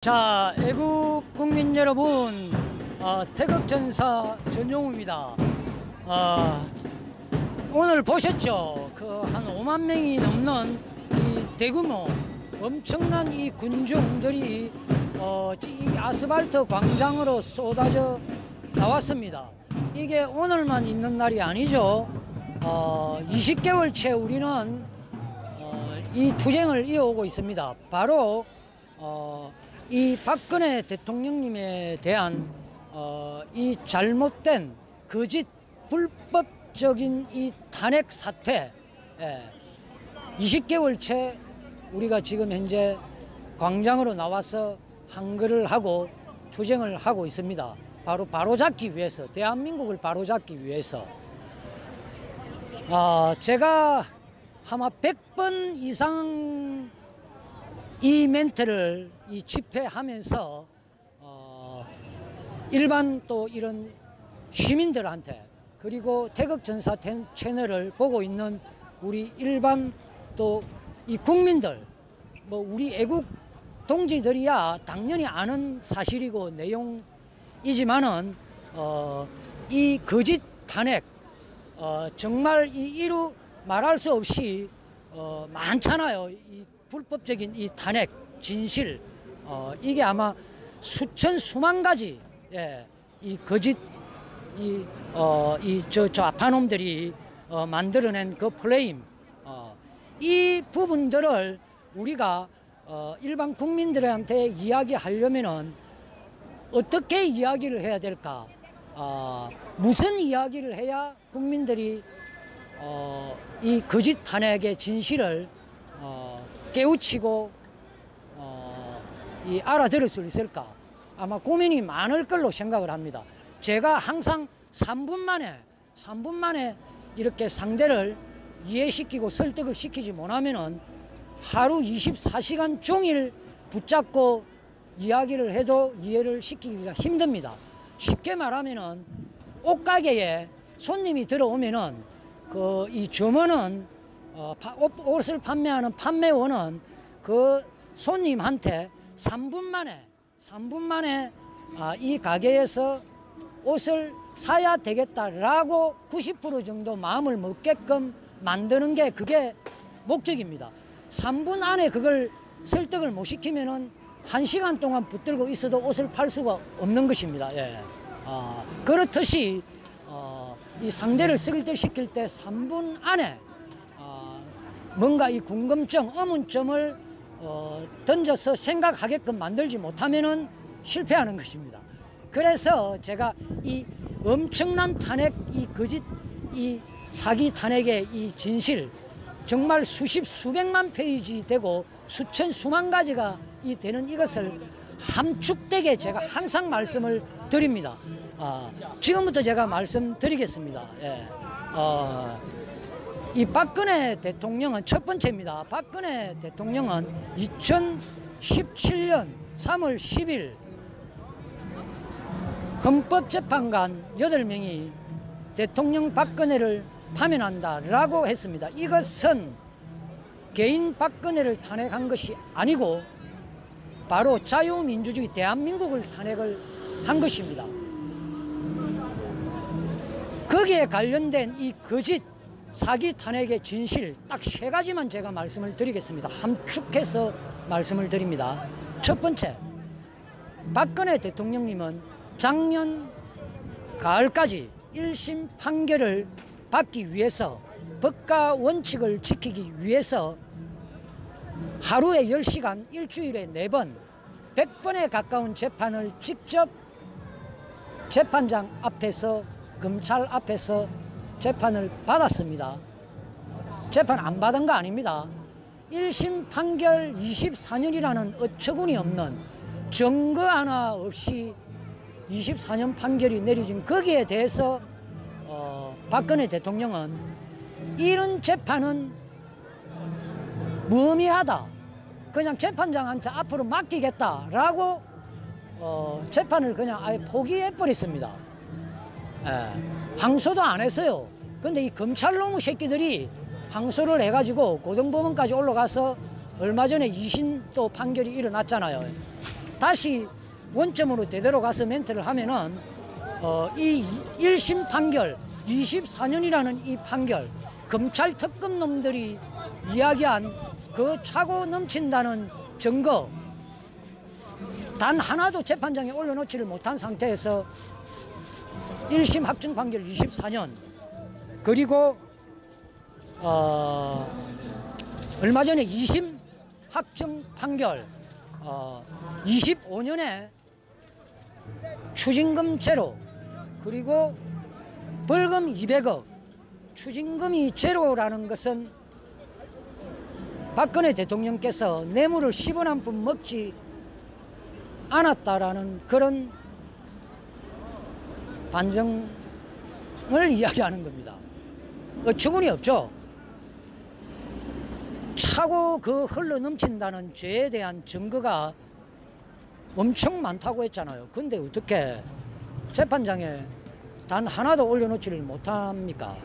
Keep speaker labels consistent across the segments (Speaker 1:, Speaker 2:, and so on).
Speaker 1: 자, 애국 국민 여러분, 태극전사 전용우입니다. 오늘 보셨죠? 한 5만 명이 넘는 이 대규모 엄청난 이 군중들이 이 아스팔트 광장으로 쏟아져 나왔습니다. 이게 오늘만 있는 날이 아니죠. 20개월째 우리는 이 투쟁을 이어오고 있습니다. 바로 이 박근혜 대통령님에 대한 이 잘못된 거짓 불법적인 이 탄핵 사태, 20개월째 우리가 지금 현재 광장으로 나와서 한글을 하고 투쟁을 하고 있습니다. 바로잡기 위해서, 대한민국을 바로잡기 위해서. 제가 아마 100번 이상 이 멘트를 집회하면서 일반 또 이런 시민들한테, 그리고 태극전사 채널을 보고 있는 우리 일반 또 이 국민들, 우리 애국 동지들이야 당연히 아는 사실이고 내용이지만은 이 거짓 탄핵, 정말 이루 말할 수 없이 많잖아요. 이 불법적인 이 탄핵 진실, 이게 아마 수만 가지, 이 거짓 저 좌파놈들이 만들어낸 그 플레임, 이 부분들을 우리가 일반 국민들한테 이야기하려면은 어떻게 이야기를 해야 될까? 무슨 이야기를 해야 국민들이 이 거짓 탄핵의 진실을 깨우치고 알아들을 수 있을까? 아마 고민이 많을 걸로 생각을 합니다. 제가 항상 3분 만에 이렇게 상대를 이해시키고 설득을 시키지 못하면은 하루 24시간 종일 붙잡고 이야기를 해도 이해를 시키기가 힘듭니다. 쉽게 말하면은 옷가게에 손님이 들어오면은 이 점원은 옷을 판매하는 판매원은 그 손님한테 3분 만에 이 가게에서 옷을 사야 되겠다라고 90% 정도 마음을 먹게끔 만드는 게 그게 목적입니다. 3분 안에 그걸 설득을 못 시키면은 1시간 동안 붙들고 있어도 옷을 팔 수가 없는 것입니다. 그렇듯이 이 상대를 설득시킬 때 3분 안에 뭔가 이 궁금증, 의문점을 던져서 생각하게끔 만들지 못하면은 실패하는 것입니다. 그래서 제가 이 엄청난 탄핵, 이 거짓, 이 사기 탄핵의 이 진실, 정말 수백만 페이지 되고 수만 가지가 되는 이것을 함축되게 제가 항상 말씀을 드립니다. 지금부터 제가 말씀드리겠습니다. 이 박근혜 대통령은 첫 번째입니다. 박근혜 대통령은 2017년 3월 10일 헌법재판관 8명이 대통령 박근혜를 파면한다라고 했습니다. 이것은 개인 박근혜를 탄핵한 것이 아니고 바로 자유민주주의 대한민국을 탄핵을 한 것입니다. 거기에 관련된 이 거짓 사기 탄핵의 진실 딱 3가지만 제가 말씀을 드리겠습니다. 함축해서 말씀을 드립니다. 첫 번째, 박근혜 대통령님은 작년 가을까지 1심 판결을 받기 위해서, 법과 원칙을 지키기 위해서 하루에 10시간, 일주일에 4번, 100번에 가까운 재판을 직접 재판장 앞에서, 검찰 앞에서 재판을 받았습니다. 재판 안 받은 거 아닙니다. 1심 판결 24년이라는 어처구니 없는 증거 하나 없이 24년 판결이 내려진 거기에 대해서 박근혜 대통령은 이런 재판은 무의미하다, 그냥 재판장한테 앞으로 맡기겠다라고 재판을 그냥 아예 포기해버렸습니다. 항소도 안 했어요. 근데 이 검찰놈의 새끼들이 항소를 해가지고 고등법원까지 올라가서 얼마 전에 2심 또 판결이 일어났잖아요. 다시 원점으로 되돌아가서 멘트를 하면은 이 1심 판결 24년이라는 이 판결, 검찰 특검 놈들이 이야기한 그 차고 넘친다는 증거 단 하나도 재판장에 올려놓지를 못한 상태에서 1심 확정 판결 24년, 그리고 얼마 전에 2심 확정 판결 25년에 추징금 제로, 그리고 벌금 200억. 추징금이 제로라는 것은 박근혜 대통령께서 뇌물을 10원 한 푼 먹지 않았다라는 그런 반증을 이야기하는 겁니다. 어처구니 없죠. 차고 그 흘러 넘친다는 죄에 대한 증거가 엄청 많다고 했잖아요. 근데 어떻게 재판장에 단 하나도 올려놓지를 못합니까?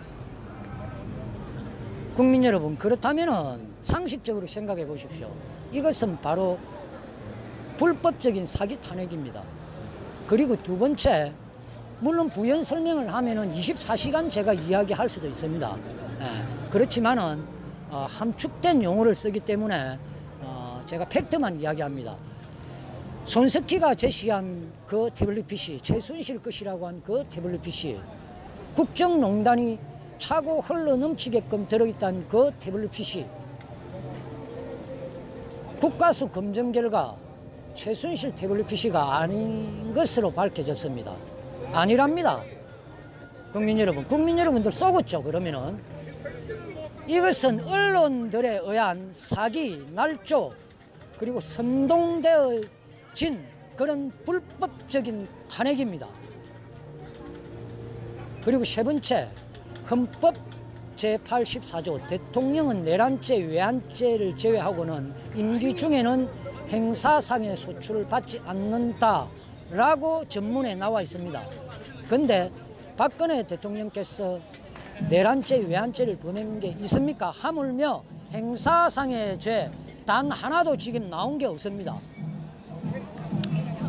Speaker 1: 국민 여러분, 그렇다면 상식적으로 생각해 보십시오. 이것은 바로 불법적인 사기 탄핵입니다. 그리고 두 번째, 물론 부연 설명을 하면은 24시간 제가 이야기할 수도 있습니다. 그렇지만은 함축된 용어를 쓰기 때문에 제가 팩트만 이야기합니다. 손석희가 제시한 그 태블릿 PC, 최순실 것이라고 한 그 태블릿 PC, 국정농단이 차고 흘러 넘치게끔 들어있다는 그 태블릿 PC, 국가수 검증 결과 최순실 태블릿 PC가 아닌 것으로 밝혀졌습니다. 아니랍니다. 국민 여러분들 속았죠. 그러면은 이것은 언론들에 의한 사기, 날조, 그리고 선동되어진 그런 불법적인 탄핵입니다. 그리고 세 번째, 헌법 제84조 대통령은 내란죄, 외환죄를 제외하고는 임기 중에는 행사상의 소출을 받지 않는다라고 전문에 나와 있습니다. 근데 박근혜 대통령께서 내란죄, 외환죄를 범한 게 있습니까? 하물며 행사상의 죄 단 하나도 지금 나온 게 없습니다.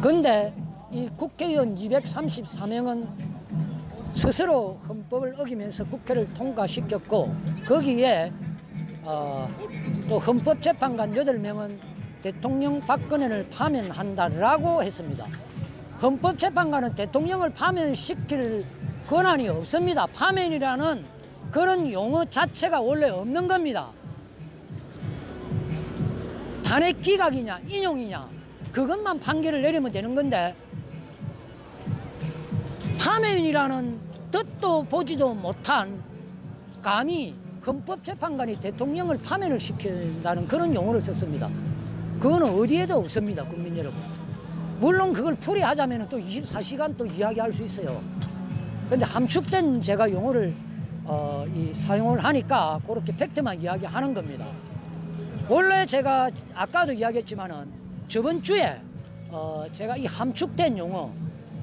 Speaker 1: 근데 이 국회의원 234명은 스스로 헌법을 어기면서 국회를 통과시켰고, 거기에 또 헌법재판관 8명은 대통령 박근혜를 파면한다라고 했습니다. 헌법재판관은 대통령을 파면시킬 권한이 없습니다. 파면이라는 그런 용어 자체가 원래 없는 겁니다. 탄핵 기각이냐 인용이냐 그것만 판결을 내리면 되는 건데, 파면이라는 듣도 보지도 못한, 감히 헌법재판관이 대통령을 파면을 시킨다는 그런 용어를 썼습니다. 그거는 어디에도 없습니다. 국민 여러분, 물론 그걸 풀이하자면 또 24시간 또 이야기할 수 있어요. 근데 함축된 제가 용어를 사용을 하니까 그렇게 팩트만 이야기하는 겁니다. 원래 제가 아까도 이야기했지만은 저번 주에 제가 이 함축된 용어,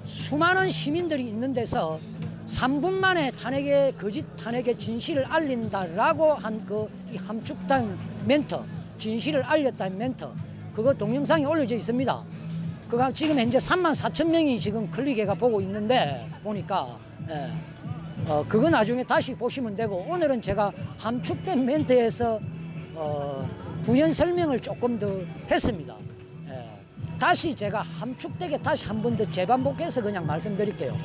Speaker 1: 수많은 시민들이 있는 데서 3분 만에 거짓 탄핵의 진실을 알린다라고 한 이 함축된 멘트, 진실을 알렸다는 멘트, 그거 동영상이 올려져 있습니다. 그거 지금 현재 34,000명이 지금 클릭해가 보고 있는데, 보니까 그거 나중에 다시 보시면 되고, 오늘은 제가 함축된 멘트에서 부연 설명을 조금 더 했습니다. 다시 제가 함축되게 다시 한 번 더 재반복해서 그냥 말씀드릴게요.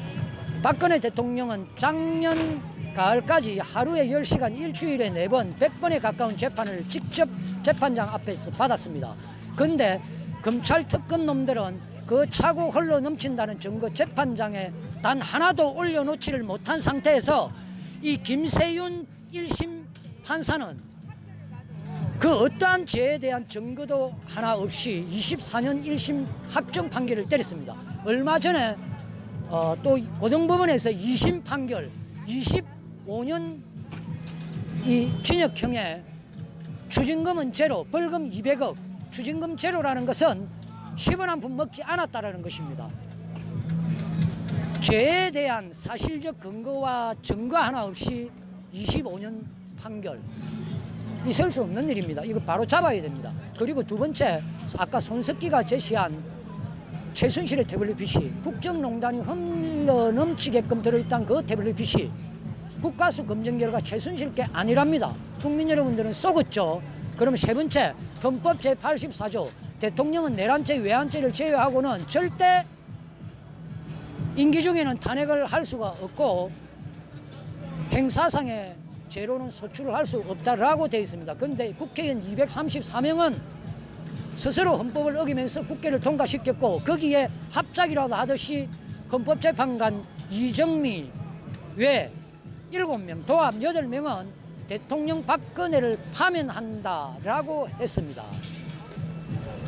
Speaker 1: 박근혜 대통령은 작년 가을까지 하루에 10시간, 일주일에 4번, 100번에 가까운 재판을 직접 재판장 앞에서 받았습니다. 근데 검찰 특검 놈들은 그 차고 흘러 넘친다는 증거 재판장에 단 하나도 올려놓지를 못한 상태에서 이 김세윤 1심 판사는 그 어떠한 죄에 대한 증거도 하나 없이 24년 1심 확정 판결을 때렸습니다. 얼마 전에 또 고등법원에서 2심 판결 25년 이 징역형에 추징금은 제로, 벌금 200억, 추징금 제로라는 것은 10원 한 푼 먹지 않았다라는 것입니다. 죄에 대한 사실적 근거와 증거 하나 없이 25년 판결, 있을 수 없는 일입니다. 이거 바로 잡아야 됩니다. 그리고 두 번째, 아까 손석희가 제시한 최순실의 태블릿 PC, 국정농단이 흘러넘치게끔 들어있던 그 태블릿 PC, 국가수 검증 결과 최순실 게 아니랍니다. 국민 여러분들은 쏘겠죠. 그러면 세 번째, 헌법 제84조 대통령은 내란죄, 외환죄를 제외하고는 절대 임기 중에는 탄핵을 할 수가 없고 행사상의 죄로는 소출을 할 수 없다라고 되어 있습니다. 그런데 국회의원 234명은 스스로 헌법을 어기면서 국회를 통과시켰고 거기에 합작이라도 하듯이 헌법재판관 이정미 외 7명, 도합 8명은 대통령 박근혜를 파면한다라고 했습니다.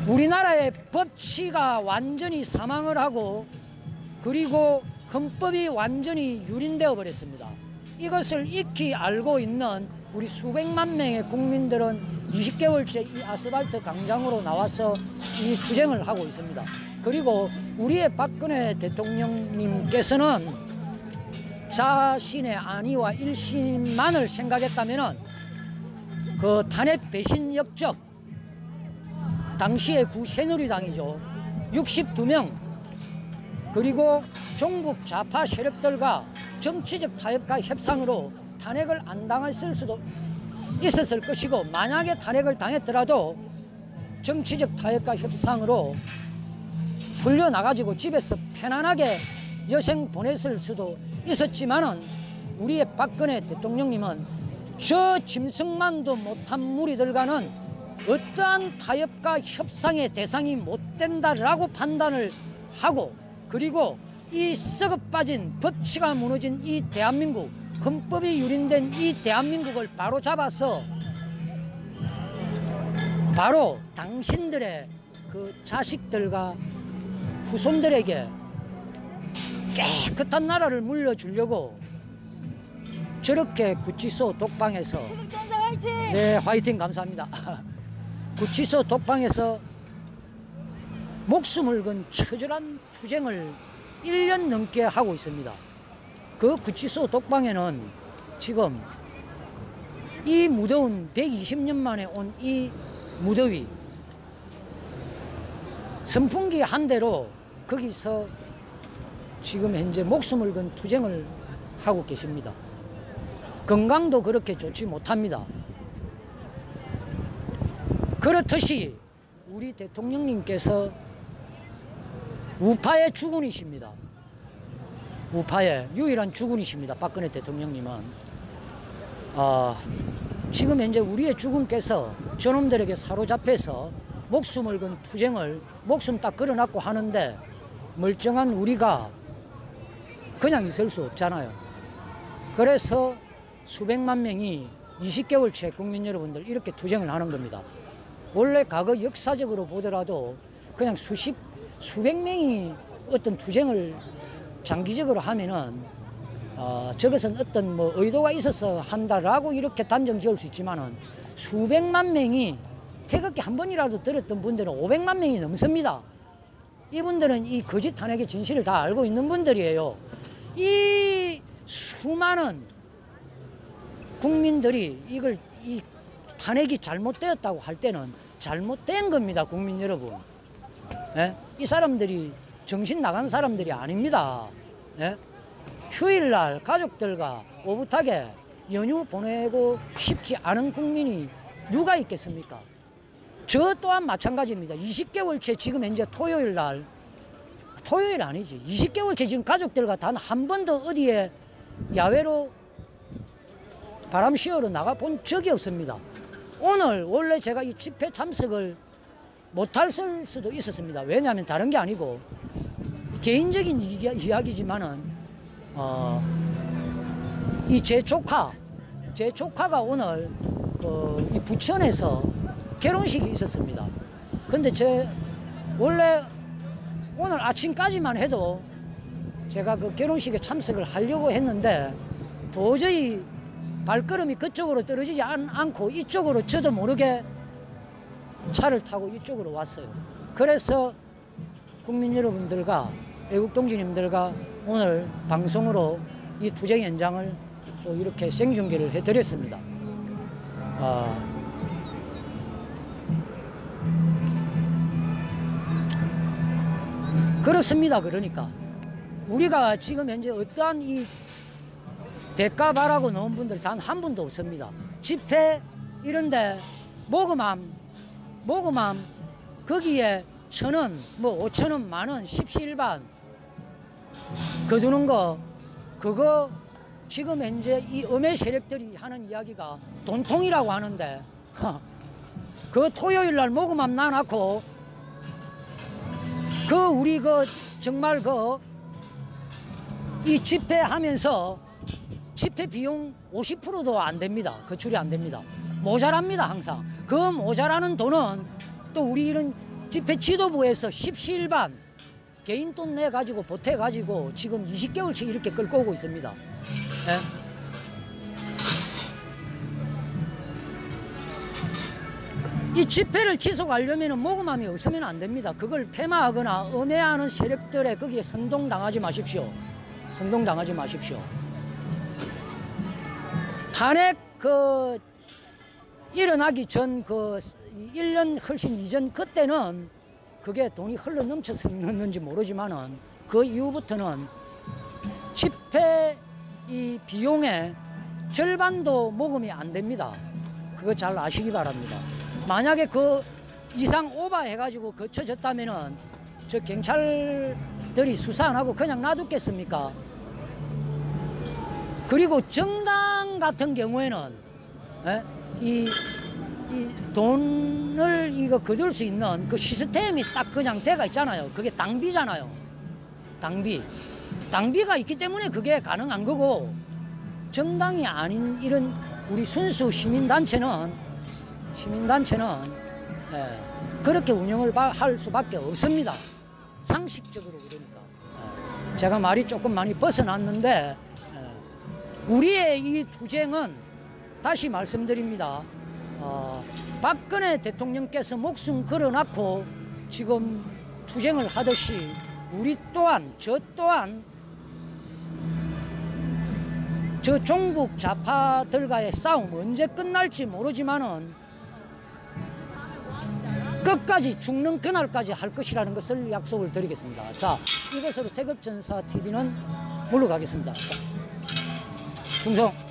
Speaker 1: 우리나라의 법치가 완전히 사망을 하고 그리고 헌법이 완전히 유린되어 버렸습니다. 이것을 익히 알고 있는 우리 수백만 명의 국민들은 20개월째 이 아스팔트 광장으로 나와서 이 투쟁을 하고 있습니다. 그리고 우리의 박근혜 대통령님께서는 자신의 안위와 일심만을 생각했다면 그 탄핵 배신 역적 당시의 구새누리당이죠. 62명 그리고 종북 좌파 세력들과 정치적 타협과 협상으로 탄핵을 안 당했을 수도 있었을 것이고 만약에 탄핵을 당했더라도 정치적 타협과 협상으로 풀려나가지고 집에서 편안하게 여생 보냈을 수도 있었지만은 우리의 박근혜 대통령님은 저 짐승만도 못한 무리들과는 어떠한 타협과 협상의 대상이 못 된다라고 판단을 하고 그리고 이 썩어 빠진 법치가 무너진 이 대한민국 헌법이 유린된 이 대한민국을 바로 잡아서 바로 당신들의 그 자식들과 후손들에게 깨끗한 나라를 물려주려고 저렇게 구치소 독방에서
Speaker 2: 화이팅!
Speaker 1: 네 화이팅 감사합니다. 구치소 독방에서 목숨을 건 처절한 투쟁을 1년 넘게 하고 있습니다. 그 구치소 독방에는 지금 이 무더운 120년 만에 온 이 무더위 선풍기 한 대로 거기서 지금 현재 목숨을 건 투쟁을 하고 계십니다. 건강도 그렇게 좋지 못합니다. 그렇듯이 우리 대통령님께서 우파의 주군이십니다. 우파의 유일한 주군이십니다. 박근혜 대통령님은 지금 현재 우리의 주군께서 저놈들에게 사로잡혀서 목숨을 건 투쟁을 목숨 딱 걸어놨고 하는데 멀쩡한 우리가 그냥 있을 수 없잖아요. 그래서 수백만 명이 20개월째 국민 여러분들 이렇게 투쟁을 하는 겁니다. 원래 과거 역사적으로 보더라도 그냥 수백 명이 어떤 투쟁을 장기적으로 하면은 저것은 어떤 뭐 의도가 있어서 한다라고 이렇게 단정 지을 수 있지만은 수백만 명이 태극기 한 번이라도 들었던 분들은 500만 명이 넘습니다. 이분들은 이 거짓 탄핵의 진실을 다 알고 있는 분들이에요. 이 수많은 국민들이 이 탄핵이 잘못되었다고 할 때는 잘못된 겁니다, 국민 여러분. 예? 이 사람들이 정신 나간 사람들이 아닙니다. 예? 휴일날 가족들과 오붓하게 연휴 보내고 싶지 않은 국민이 누가 있겠습니까? 저 또한 마찬가지입니다. 20개월째 지금 현재 토요일 아니지. 20개월째 지금 가족들과 단 한 번도 어디에 야외로 바람 쐬러 나가 본 적이 없습니다. 오늘 원래 제가 이 집회 참석을 못할 수도 있었습니다. 왜냐하면 다른 게 아니고 개인적인 이야기지만은 이 제 조카가 오늘 이 부천에서 결혼식이 있었습니다. 근데 원래 오늘 아침까지만 해도 제가 그 결혼식에 참석을 하려고 했는데 도저히 발걸음이 그쪽으로 떨어지지 않고 이쪽으로 저도 모르게 차를 타고 이쪽으로 왔어요. 그래서 국민 여러분들과 외국 동지님들과 오늘 방송으로 이 투쟁 현장을 또 이렇게 생중계를 해드렸습니다. 그렇습니다. 그러니까 우리가 지금 현재 어떠한 이 대가 바라고 나온 분들 단 한 분도 없습니다. 집회 이런데 모금함 거기에 1,000원, 뭐 5,000원, 만원, 십시일반 거두는 거 그거 지금 현재 이 음해 세력들이 하는 이야기가 돈통이라고 하는데 그 토요일 날 모금함 놔놓고 그 우리 그 정말 그 이 집회하면서 집회 비용 50%도 안 됩니다. 거출이 안 됩니다. 모자랍니다. 항상 그 모자라는 돈은 또 우리 이런 집회 지도부에서 십시일반 개인 돈 내 가지고 보태 가지고 지금 20개월치 이렇게 끌고 오고 있습니다. 이 집회를 지속하려면 모금함이 없으면 안 됩니다. 그걸 폐마하거나 음해하는 세력들에 거기에 선동당하지 마십시오. 선동당하지 마십시오. 탄핵 그 일어나기 전 그 1년 훨씬 이전 그때는 그게 돈이 흘러 넘쳤는지 모르지만은 그 이후부터는 집회 이 비용의 절반도 모금이 안 됩니다. 그거 잘 아시기 바랍니다. 만약에 그 이상 오버해가지고 거쳐졌다면은 저 경찰들이 수사 안 하고 그냥 놔뒀겠습니까? 그리고 정당 같은 경우에는 이 돈을 이거 거둘 수 있는 그 시스템이 딱 그냥 돼가 있잖아요. 그게 당비잖아요. 당비가 있기 때문에 그게 가능한 거고, 정당이 아닌 이런 우리 순수 시민단체는 그렇게 운영을 할 수밖에 없습니다. 상식적으로. 그러니까 제가 말이 조금 많이 벗어났는데, 우리의 이 투쟁은 다시 말씀드립니다. 박근혜 대통령께서 목숨 걸어놨고 지금 투쟁을 하듯이 우리 또한 저 종북 좌파들과의 싸움 언제 끝날지 모르지만은 끝까지 죽는 그날까지 할 것이라는 것을 약속을 드리겠습니다. 자, 이것으로 태극전사TV는 물러가겠습니다. 충성.